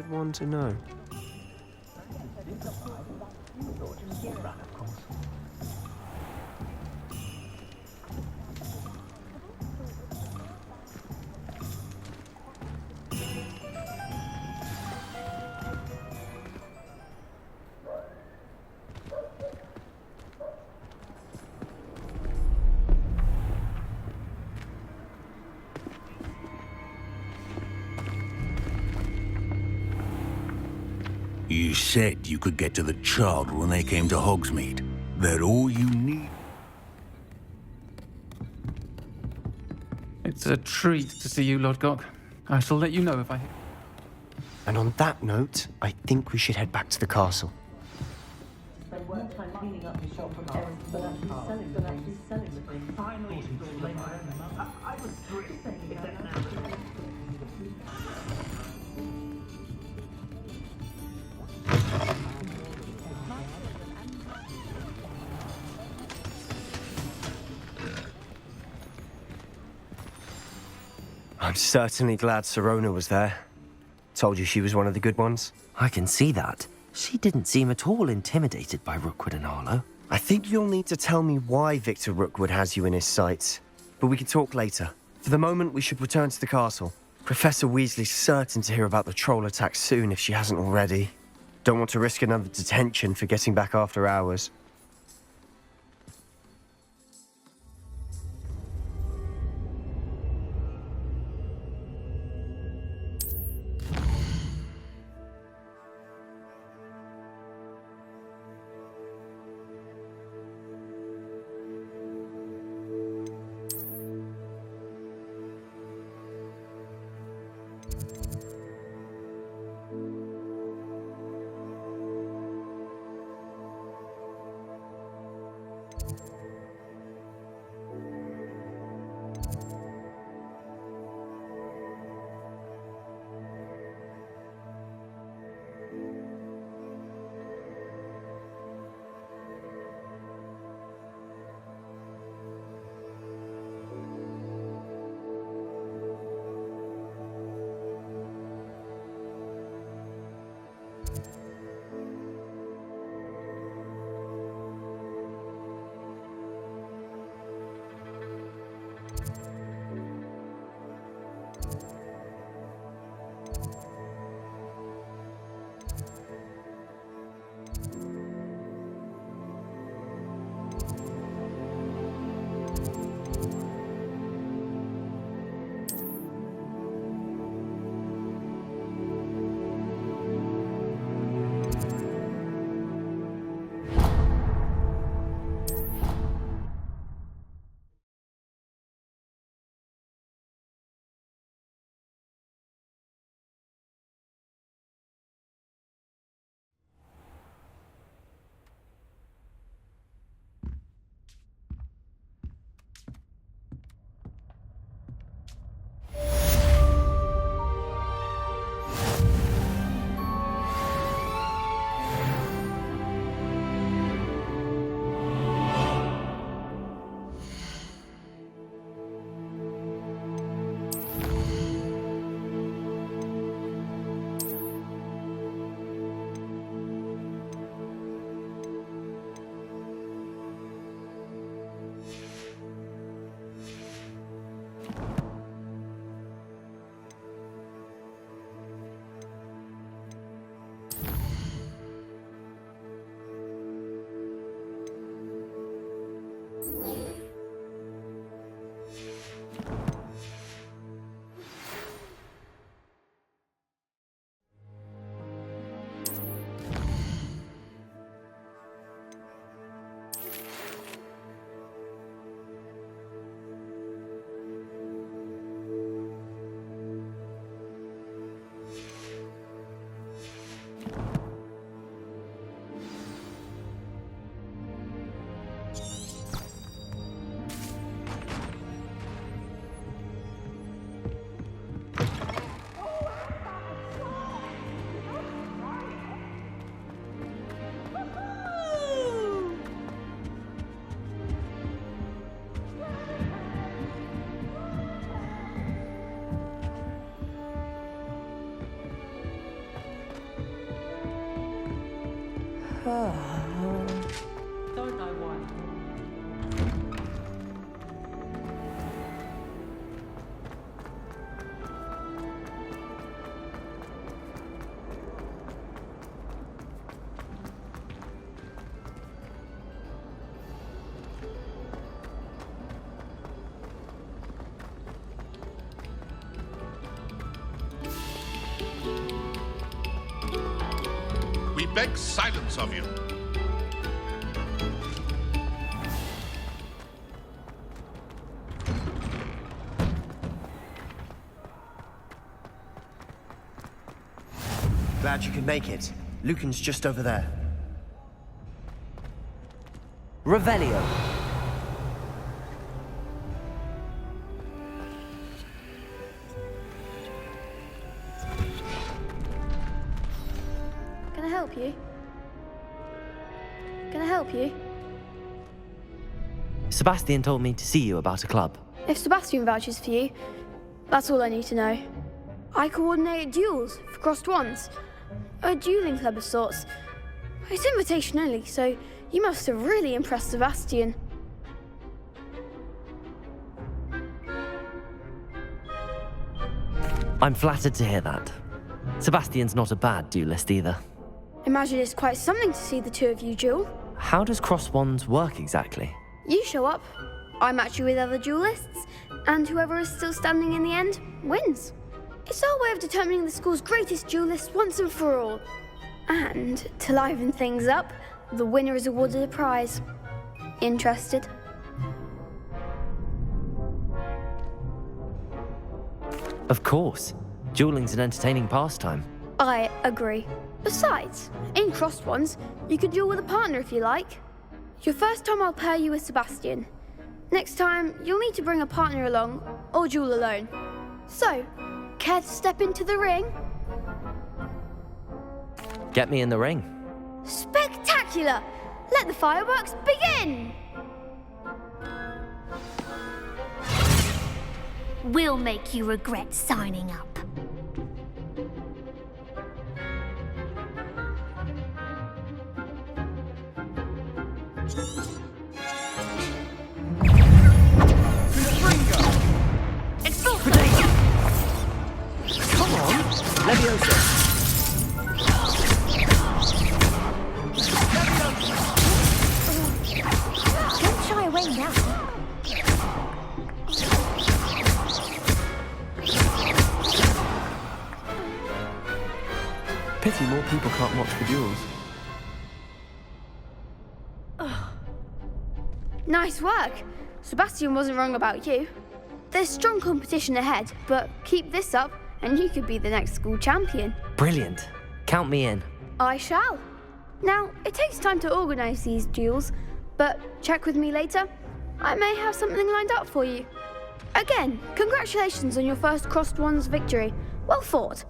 one to know. You said you could get to the child when they came to Hogsmeade. That all you need? It's a treat to see you, Lord Gok. I shall let you know if I... And on that note, I think we should head back to the castle. Spend more time cleaning up the shop from errands than actually selling the thing. Finally, I was thrilled. I'm certainly glad Sirona was there. Told you she was one of the good ones. I can see that. She didn't seem at all intimidated by Rookwood and Arlo. I think you'll need to tell me why Victor Rookwood has you in his sights. But we can talk later. For the moment, we should return to the castle. Professor Weasley's certain to hear about the troll attack soon if she hasn't already. Don't want to risk another detention for getting back after hours. Don't know why. We beg silence of you. Glad you could make it. Lucan's just over there. Revelio. Can I help you? Can I help you? Sebastian told me to see you about a club. If Sebastian vouches for you, that's all I need to know. I coordinate duels for crossed wands. A dueling club of sorts. It's invitation only, so you must have really impressed Sebastian. I'm flattered to hear that. Sebastian's not a bad duelist either. Imagine it's quite something to see the two of you duel. How does cross wands work exactly? You show up, I match you with other duelists, and whoever is still standing in the end wins. It's our way of determining the school's greatest duelist once and for all. And to liven things up, the winner is awarded a prize. Interested? Of course. Dueling's an entertaining pastime. I agree. Besides, in crossed ones, you could duel with a partner if you like. Your first time I'll pair you with Sebastian. Next time, you'll need to bring a partner along, or duel alone. So, care to step into the ring? Get me in the ring. Spectacular! Let the fireworks begin! We'll make you regret signing up. Come on! Leviosa! Don't shy away now. Pity more people can't watch the duels. Nice work. Sebastian wasn't wrong about you. There's strong competition ahead, but keep this up and you could be the next school champion. Brilliant. Count me in. I shall. Now, it takes time to organise these duels, but check with me later. I may have something lined up for you. Again, congratulations on your first crossed wands victory. Well fought.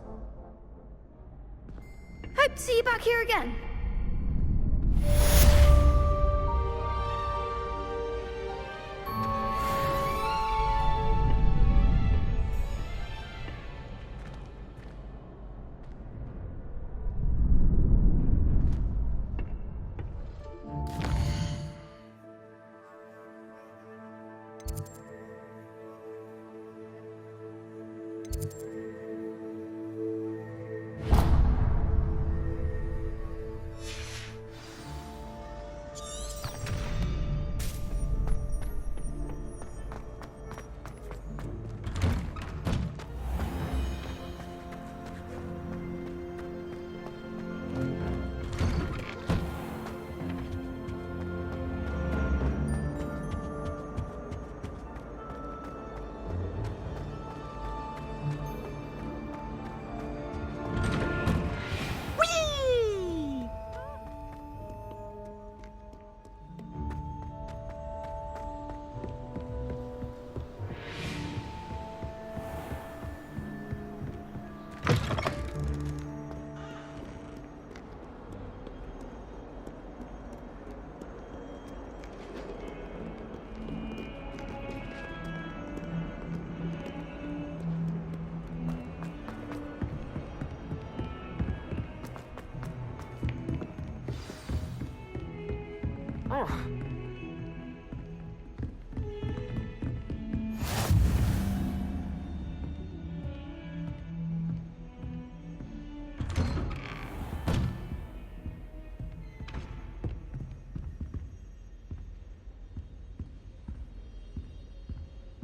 Hope to see you back here again.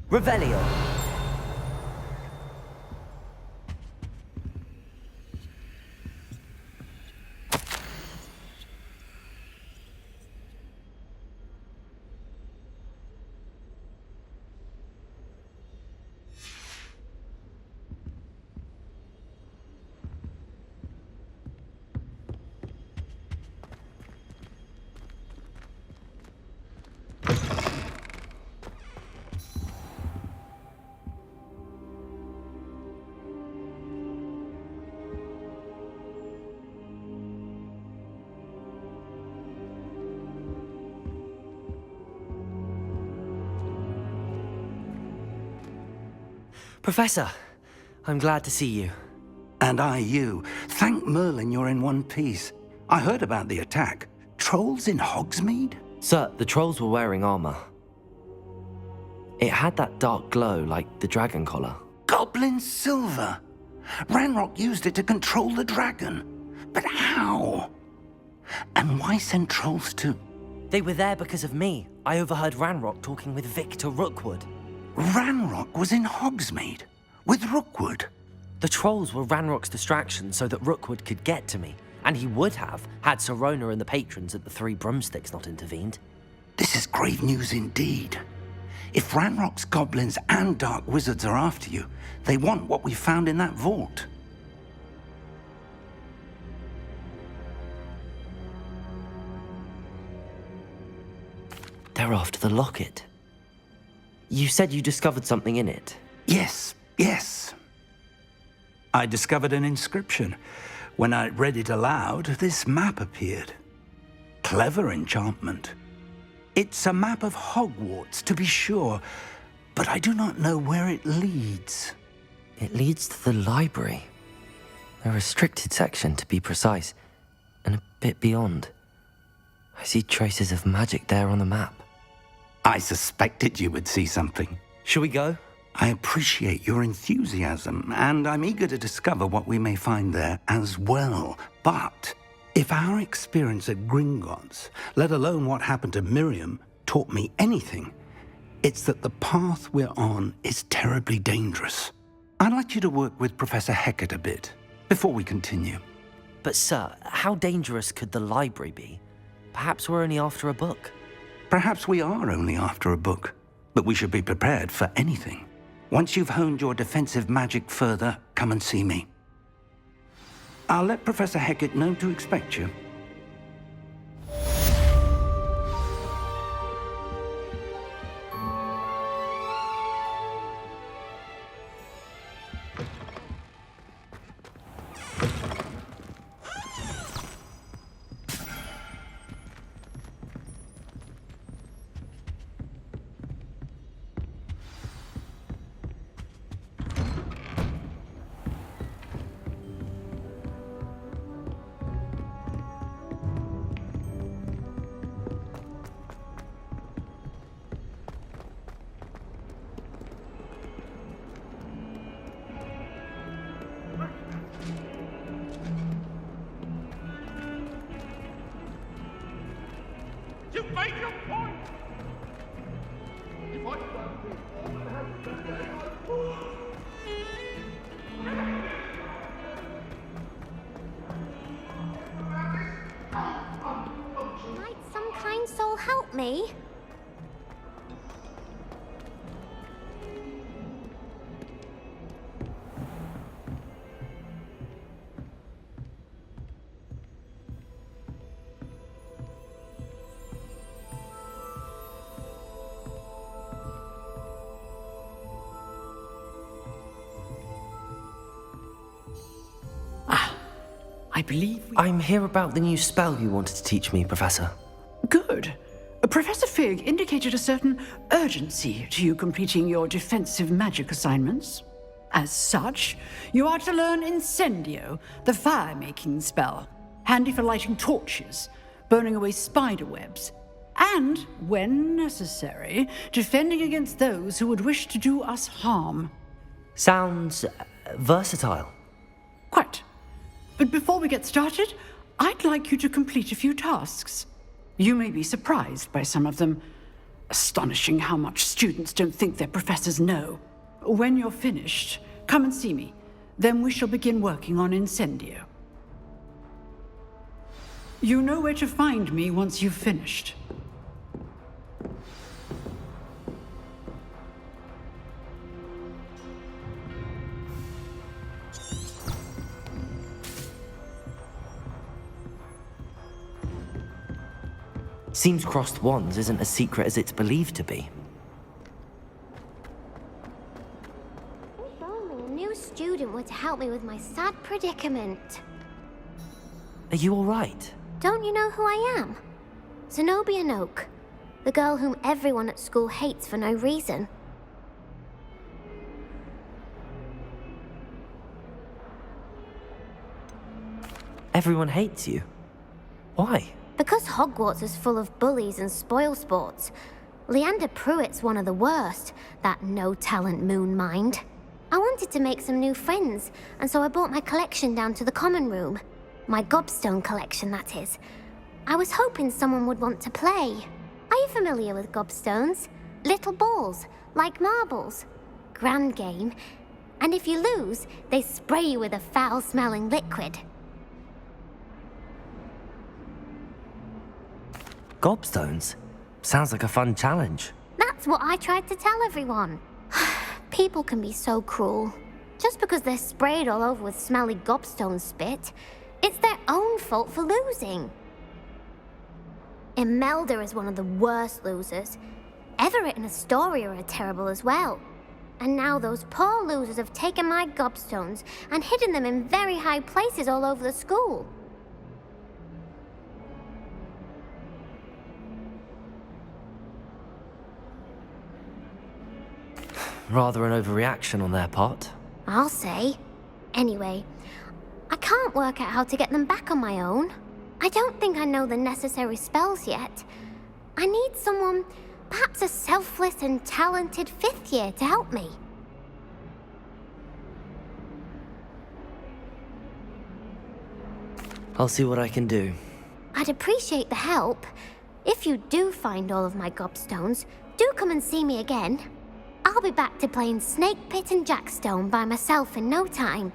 Revelio. Professor, I'm glad to see you. And I you. Thank Merlin you're in one piece. I heard about the attack. Trolls in Hogsmeade? Sir, the trolls were wearing armor. It had that dark glow like the dragon collar. Goblin silver! Ranrock used it to control the dragon. But how? And why send trolls too? They were there because of me. I overheard Ranrock talking with Victor Rookwood. Ranrock was in Hogsmeade? With Rookwood? The trolls were Ranrock's distraction so that Rookwood could get to me. And he would have, had Sirona and the patrons at the Three Broomsticks not intervened. This is grave news indeed. If Ranrock's goblins and dark wizards are after you, they want what we found in that vault. They're after the locket. You said you discovered something in it. Yes. I discovered an inscription. When I read it aloud, this map appeared. Clever enchantment. It's a map of Hogwarts, to be sure, but I do not know where it leads. It leads to the library. A restricted section, to be precise, and a bit beyond. I see traces of magic there on the map. I suspected you would see something. Shall we go? I appreciate your enthusiasm, and I'm eager to discover what we may find there as well. But if our experience at Gringotts, let alone what happened to Miriam, taught me anything, it's that the path we're on is terribly dangerous. I'd like you to work with Professor Hecat a bit before we continue. But sir, how dangerous could the library be? Perhaps we're only after a book. Perhaps we are only after a book, but we should be prepared for anything. Once you've honed your defensive magic further, come and see me. I'll let Professor Hecat know to expect you. You made your point! If I don't think all that has been Might some kind soul help me? I believe I'm here about the new spell you wanted to teach me, Professor. Good. Professor Fig indicated a certain urgency to you completing your defensive magic assignments. As such, you are to learn Incendio, the fire-making spell, handy for lighting torches, burning away spider webs, and, when necessary, defending against those who would wish to do us harm. Sounds versatile. Quite. But before we get started, I'd like you to complete a few tasks. You may be surprised by some of them. Astonishing how much students don't think their professors know. When you're finished, come and see me. Then we shall begin working on Incendio. You know where to find me once you've finished. Seems crossed wands isn't as secret as it's believed to be. If only a new student were to help me with my sad predicament. Are you alright? Don't you know who I am? Zenobia Noak, the girl whom everyone at school hates for no reason. Everyone hates you. Why? Because Hogwarts is full of bullies and spoilsports. Leander Pruitt's one of the worst, that no-talent moon mind. I wanted to make some new friends, and so I brought my collection down to the common room. My gobstone collection, that is. I was hoping someone would want to play. Are you familiar with gobstones? Little balls, like marbles. Grand game. And if you lose, they spray you with a foul-smelling liquid. Gobstones? Sounds like a fun challenge. That's what I tried to tell everyone. People can be so cruel. Just because they're sprayed all over with smelly gobstone spit, it's their own fault for losing. Imelda is one of the worst losers. Everett and Astoria are terrible as well. And now those poor losers have taken my gobstones and hidden them in very high places all over the school. Rather an overreaction on their part. I'll say. Anyway, I can't work out how to get them back on my own. I don't think I know the necessary spells yet. I need someone, perhaps a selfless and talented fifth year to help me. I'll see what I can do. I'd appreciate the help. If you do find all of my gobstones, do come and see me again. I'll be back to playing Snake Pit and Jackstone by myself in no time.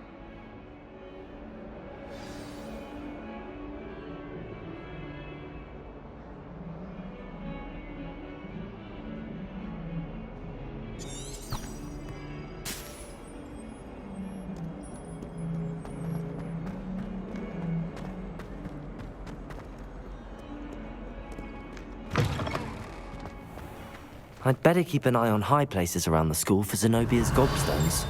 I'd better keep an eye on high places around the school for Zenobia's gobstones.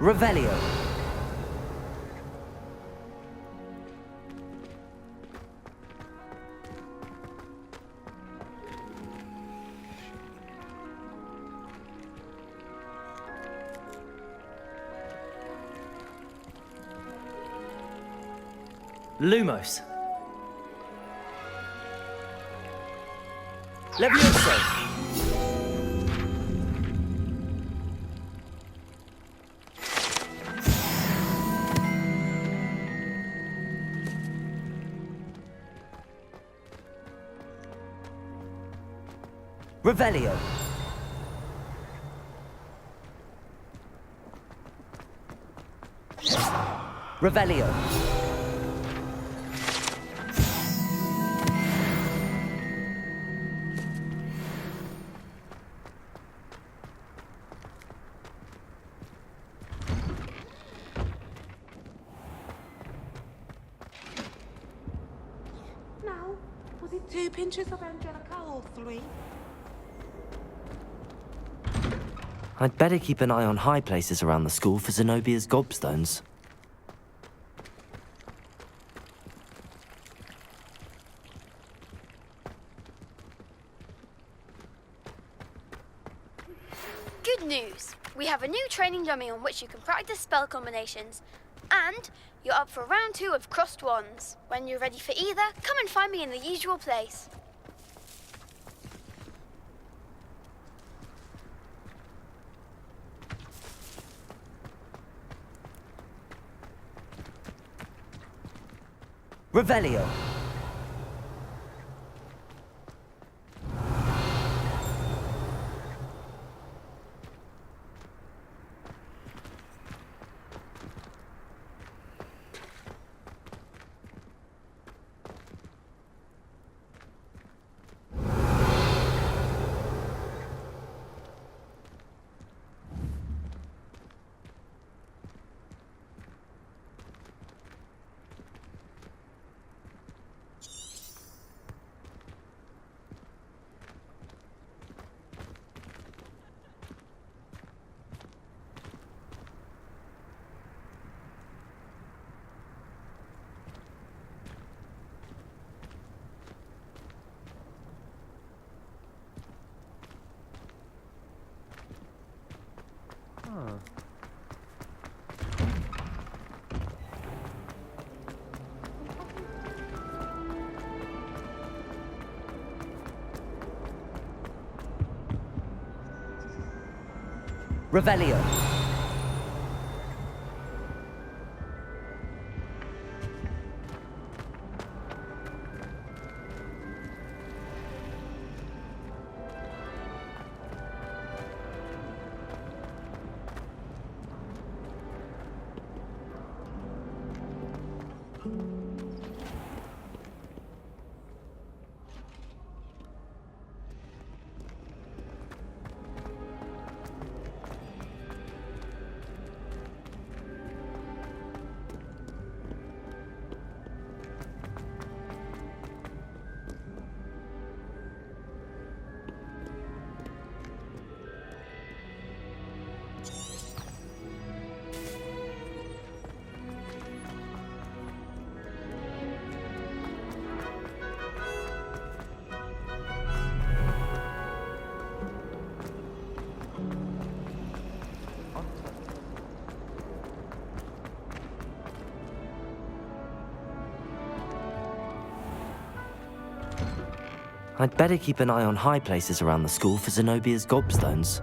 Revelio. Lumos. Levioso. Revelio. Revelio. 2 pinches of Angelica or 3? I'd better keep an eye on high places around the school for Zenobia's gobstones. Good news! We have a new training dummy on which you can practice spell combinations. And you're up for round 2 of crossed wands. When you're ready for either, come and find me in the usual place. Revelio. Revelio. I'd better keep an eye on high places around the school for Zenobia's gobstones.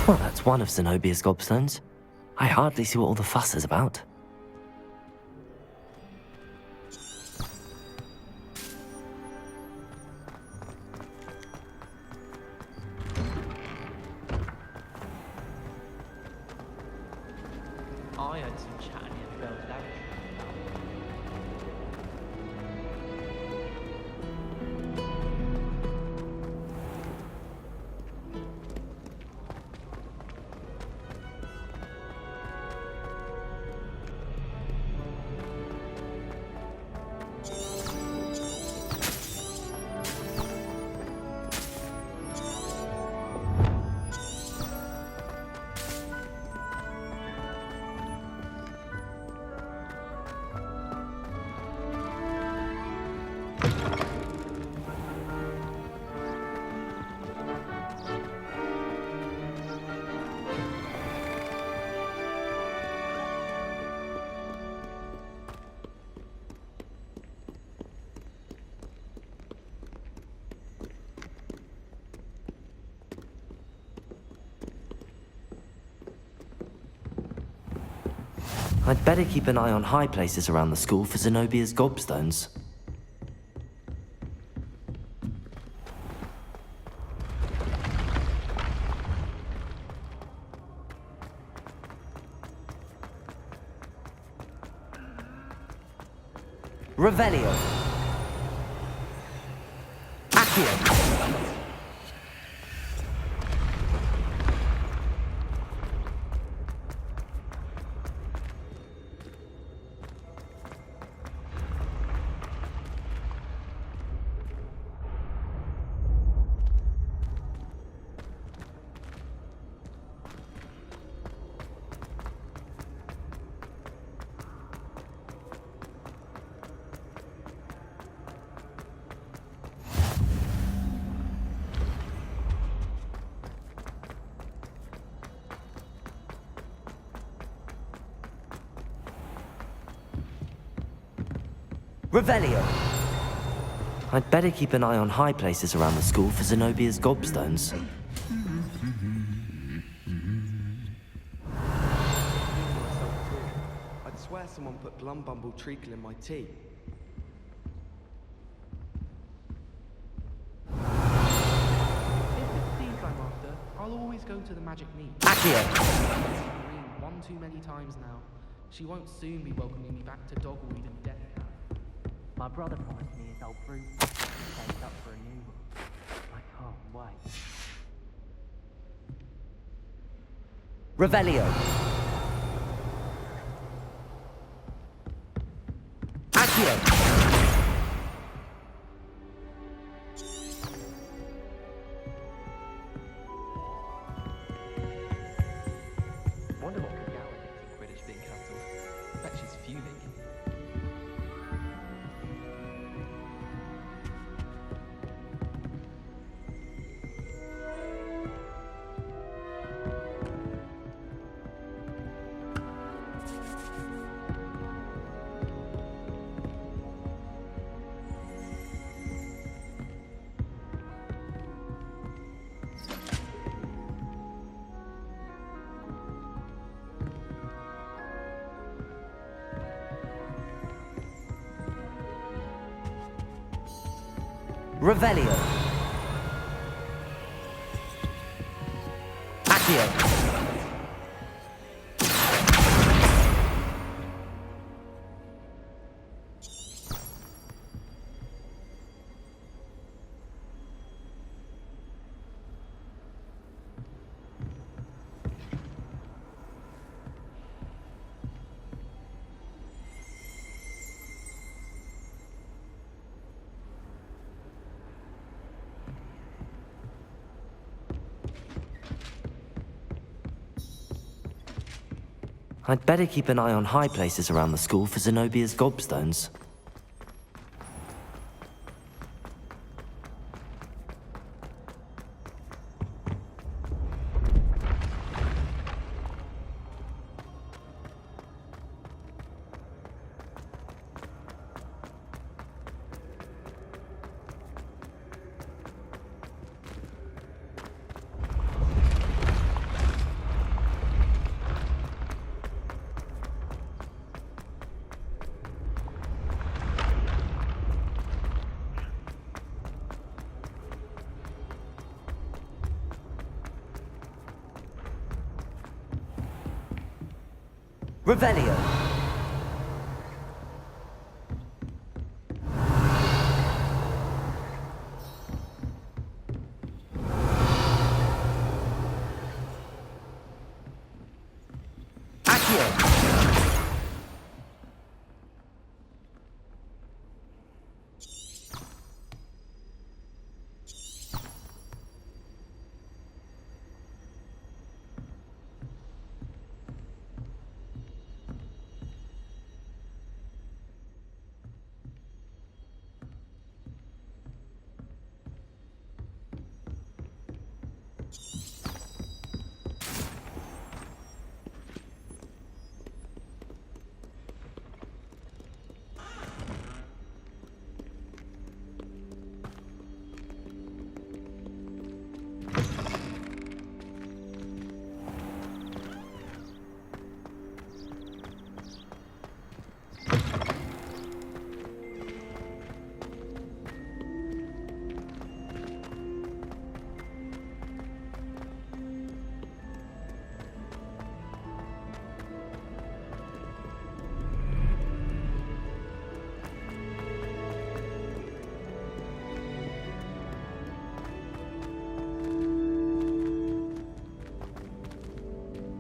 Well, that's one of Zenobia's gobstones. I hardly see what all the fuss is about. I had some chatting in the girls' lavatory. I'd better keep an eye on high places around the school for Zenobia's gobstones. Revelio. Accio. Revelio. I'd better keep an eye on high places around the school for Zenobia's gobstones. I'd swear someone put Glumbumble treacle in my tea. If it's these I'm after, I'll always go to the magic meat. Accio. One too many times now. She won't soon be welcoming me back to Dogweed and Death Camp. My brother promised me his old fruit saved up for a new one. I can't wait. Revelio. Accio. Wonder what Kagawa thinks of Quidditch being cancelled. Bet she's fuming. Revelio. Accio. I'd better keep an eye on high places around the school for Zenobia's gobstones. Revelio. Accio.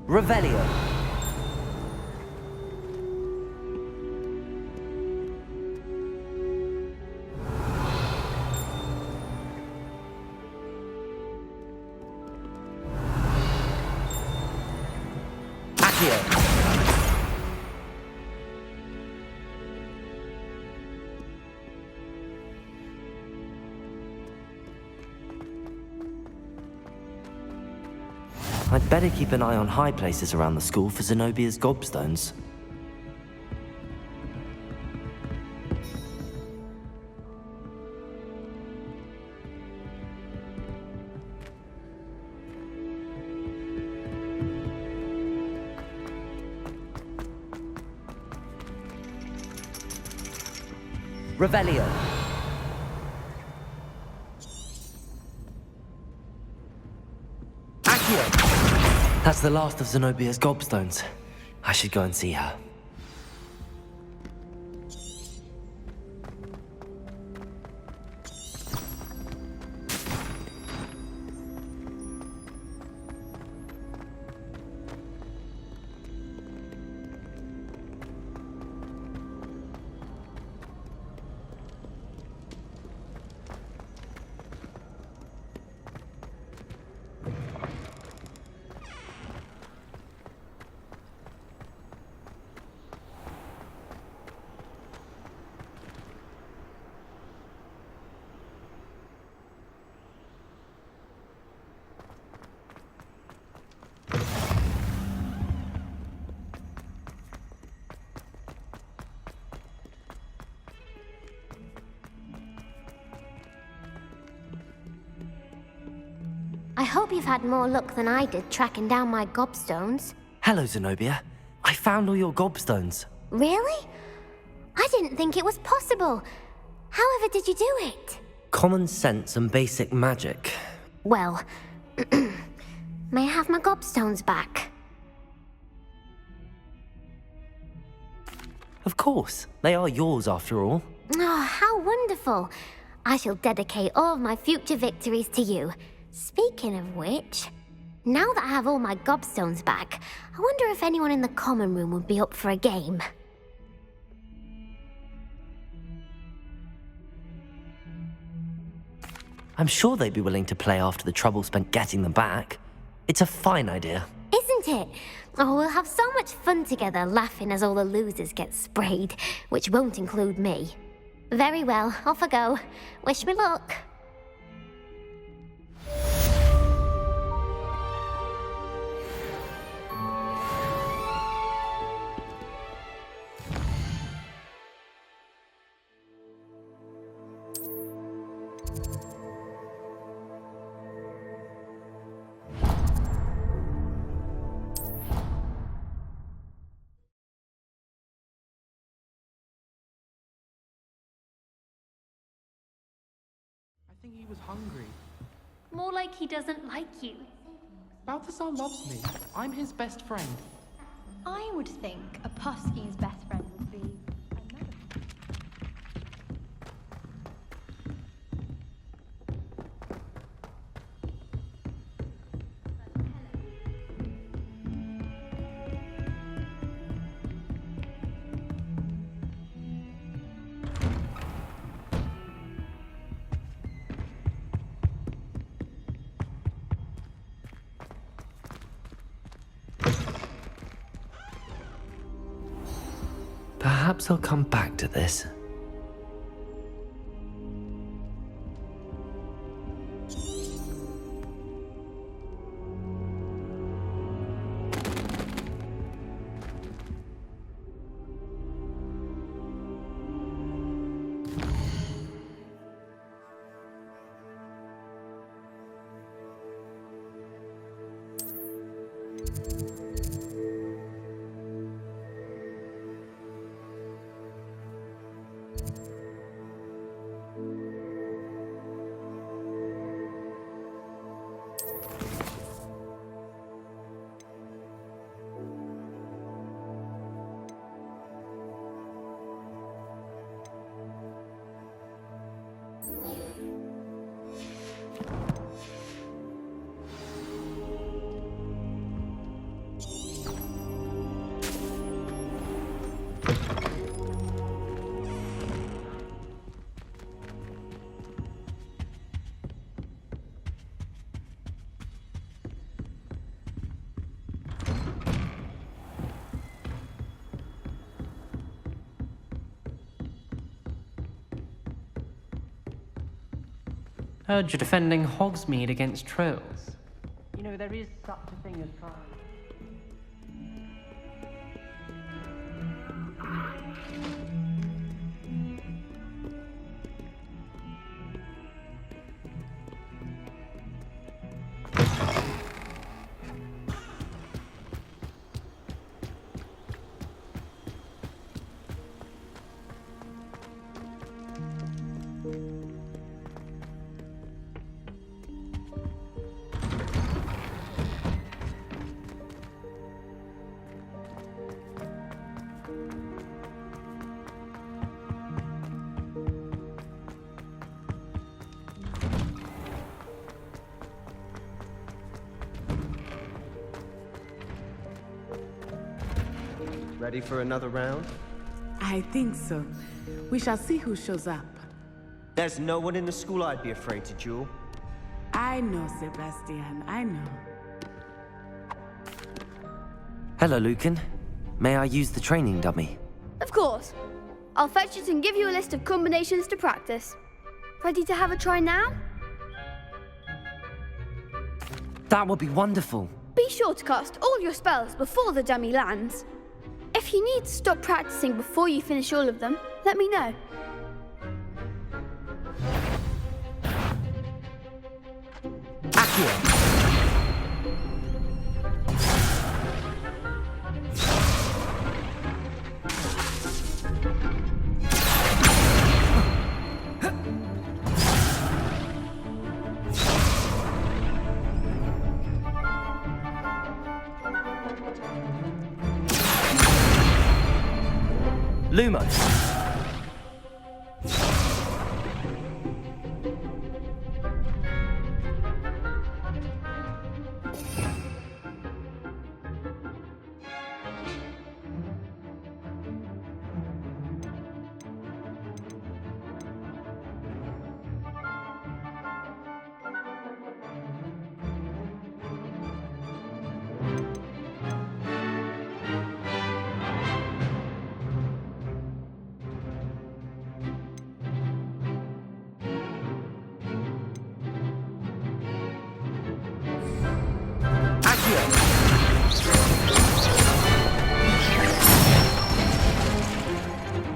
Revelio. Accio. I'd better keep an eye on high places around the school for Zenobia's gobstones. Revelio. Accio. That's the last of Zenobia's gobstones. I should go and see her. I hope you've had more luck than I did tracking down my gobstones. Hello, Zenobia. I found all your gobstones. Really? I didn't think it was possible. However did you do it? Common sense and basic magic. Well, may I have my gobstones back? Of course. They are yours after all. Oh, how wonderful. I shall dedicate all of my future victories to you. Speaking of which, now that I have all my gobstones back, I wonder if anyone in the common room would be up for a game. I'm sure they'd be willing to play after the trouble spent getting them back. It's a fine idea. Isn't it? Oh, we'll have so much fun together laughing as all the losers get sprayed, which won't include me. Very well, off I go. Wish me luck. I think he was hungry. More like he doesn't like you. Balthazar loves me. I'm his best friend. I would think a Pusky's best friend would be a melon. Perhaps I'll come back to this. Heard you're defending Hogsmeade against trolls. You know, there is such a thing as trying. Ready for another round? I think so. We shall see who shows up. There's no one in the school I'd be afraid to duel. I know, Sebastian, I know. Hello, Lucan. May I use the training dummy? Of course. I'll fetch it and give you a list of combinations to practice. Ready to have a try now? That would be wonderful. Be sure to cast all your spells before the dummy lands. If you need to stop practicing before you finish all of them, let me know. Accio! Lumos.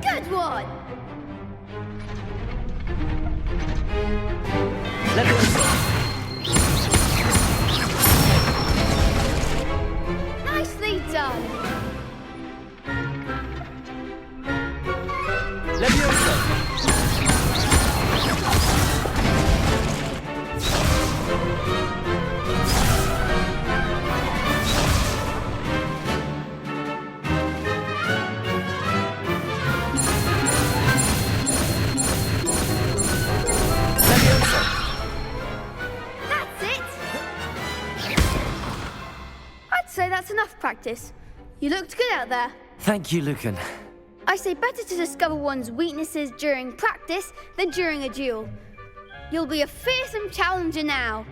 Good one! Nicely done! That's it! I'd say that's enough practice. You looked good out there. Thank you, Lucan. I say better to discover one's weaknesses during practice than during a duel. You'll be a fearsome challenger now.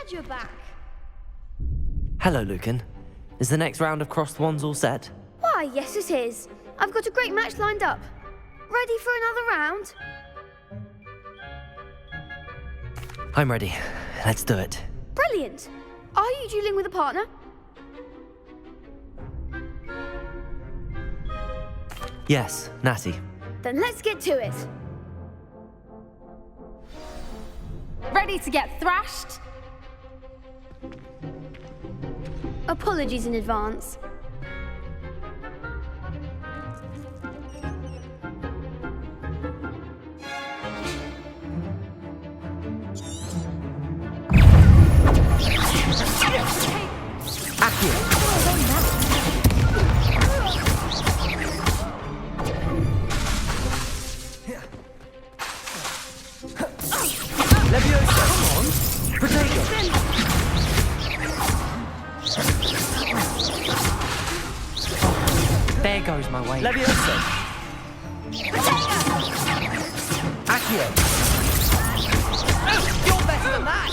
glad you're back. Hello, Lucan. Is the next round of crossed wands all set? Why, yes it is. I've got a great match lined up. Ready for another round? I'm ready. Let's do it. Brilliant. Are you dueling with a partner? Yes, Natty. Then let's get to it. Ready to get thrashed? Apologies in advance. Leviosa, come on! Potato! There goes my way. Leviosa! Accio! You're better than that!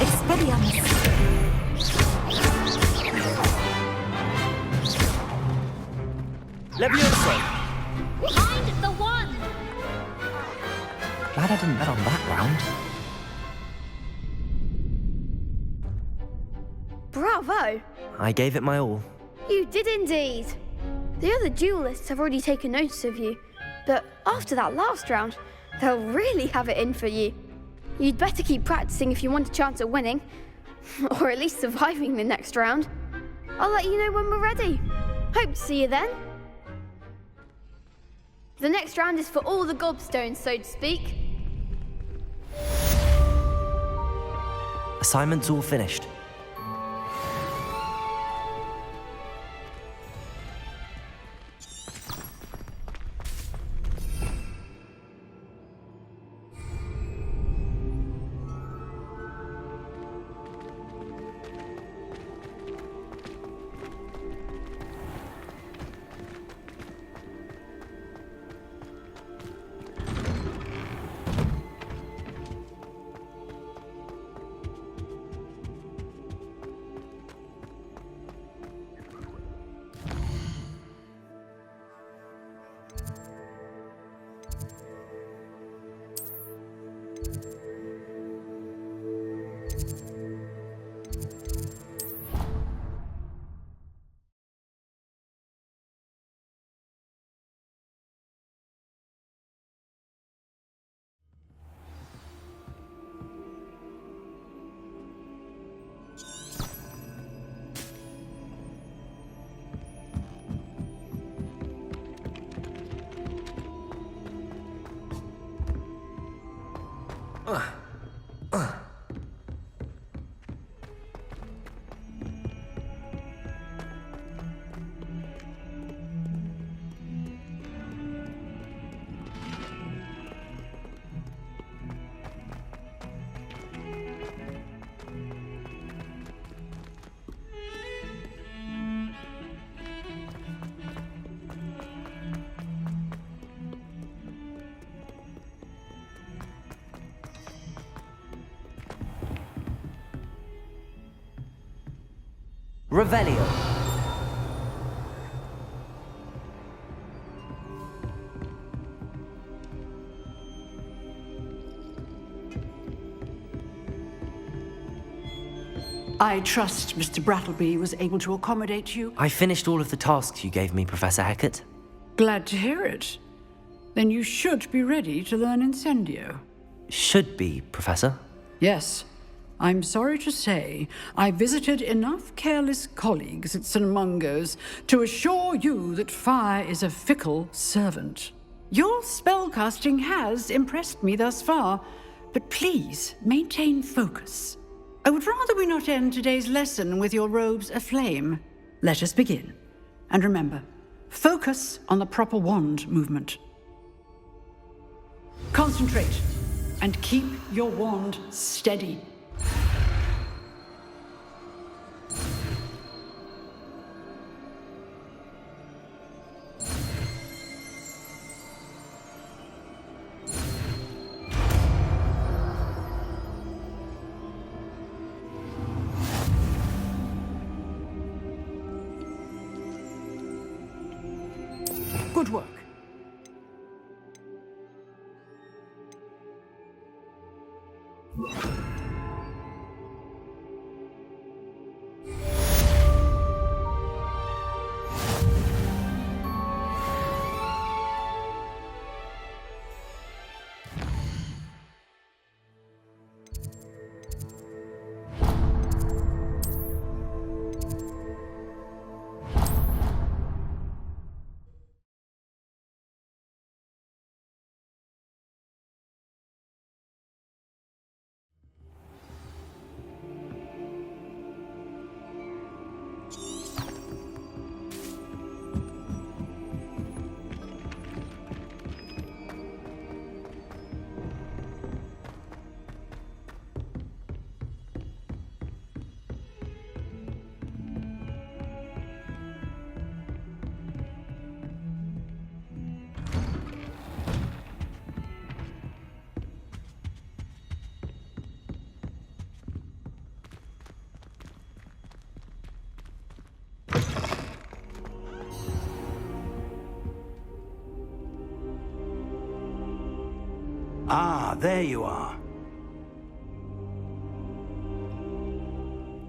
Expelliarmus. Leviosa! Behind the one! Glad I didn't bet on that round. Bravo! I gave it my all. You did indeed. The other duelists have already taken notice of you, but after that last round, they'll really have it in for you. You'd better keep practicing if you want a chance at winning, or at least surviving the next round. I'll let you know when we're ready. Hope to see you then. The next round is for all the gobstones, so to speak. Assignment's all finished. Revelio. I trust Mr. Brattleby was able to accommodate you. I finished all of the tasks you gave me, Professor Hecat. Glad to hear it. Then you should be ready to learn Incendio. Should be, Professor. Yes. I'm sorry to say, I visited enough careless colleagues at St. Mungo's to assure you that fire is a fickle servant. Your spellcasting has impressed me thus far, but please maintain focus. I would rather we not end today's lesson with your robes aflame. Let us begin. And remember, focus on the proper wand movement. Concentrate and keep your wand steady. Good work. Ah, there you are.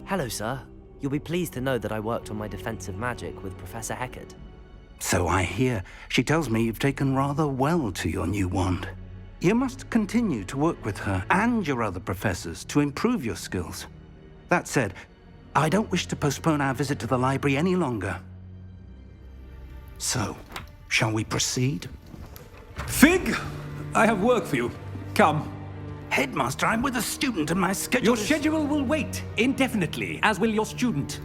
Hello, sir. You'll be pleased to know that I worked on my defensive magic with Professor Heckard. So I hear. She tells me you've taken rather well to your new wand. You must continue to work with her and your other professors to improve your skills. That said, I don't wish to postpone our visit to the library any longer. So, shall we proceed? Fig! I have work for you. Come. Headmaster, I'm with a student and my schedule Your schedule will wait indefinitely, as will your student.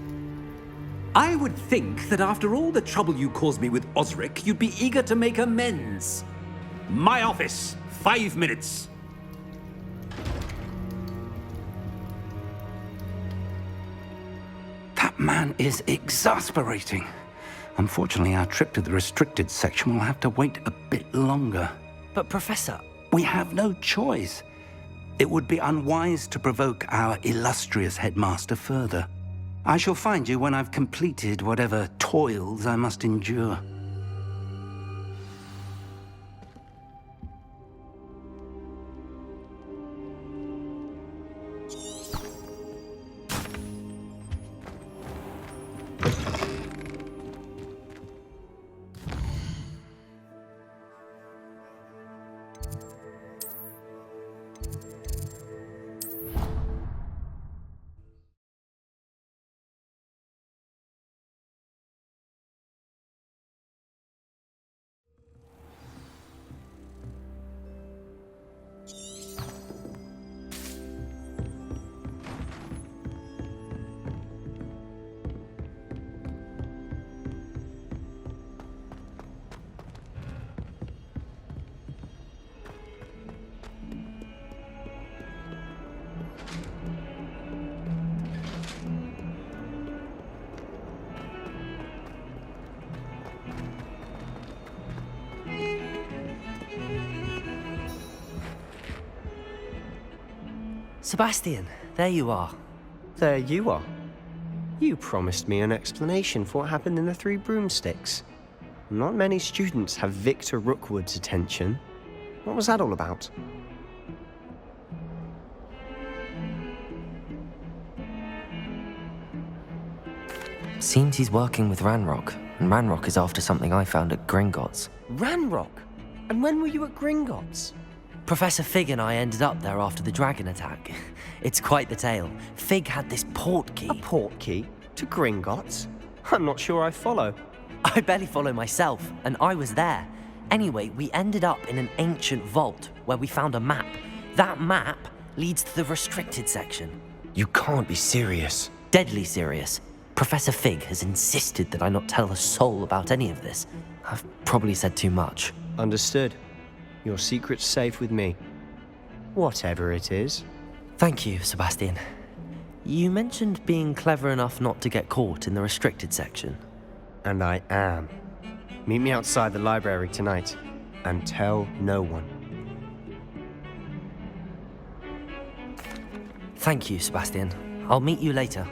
I would think that after all the trouble you caused me with Osric, you'd be eager to make amends. My office, 5 minutes. That man is exasperating. Unfortunately, our trip to the restricted section will have to wait a bit longer. But, Professor... We have no choice. It would be unwise to provoke our illustrious headmaster further. I shall find you when I've completed whatever toils I must endure. Sebastian, there you are. There you are. You promised me an explanation for what happened in the Three Broomsticks. Not many students have Victor Rookwood's attention. What was that all about? Seems he's working with Ranrock, and Ranrock is after something I found at Gringotts. Ranrock? And when were you at Gringotts? Professor Fig and I ended up there after the dragon attack. It's quite the tale. Fig had this port key. A port key? To Gringotts? I'm not sure I follow. I barely follow myself, and I was there. Anyway, we ended up in an ancient vault where we found a map. That map leads to the restricted section. You can't be serious. Deadly serious. Professor Fig has insisted that I not tell a soul about any of this. I've probably said too much. Understood. Your secret's safe with me. Whatever it is. Thank you, Sebastian. You mentioned being clever enough not to get caught in the restricted section. And I am. Meet me outside the library tonight, and tell no one. Thank you, Sebastian. I'll meet you later.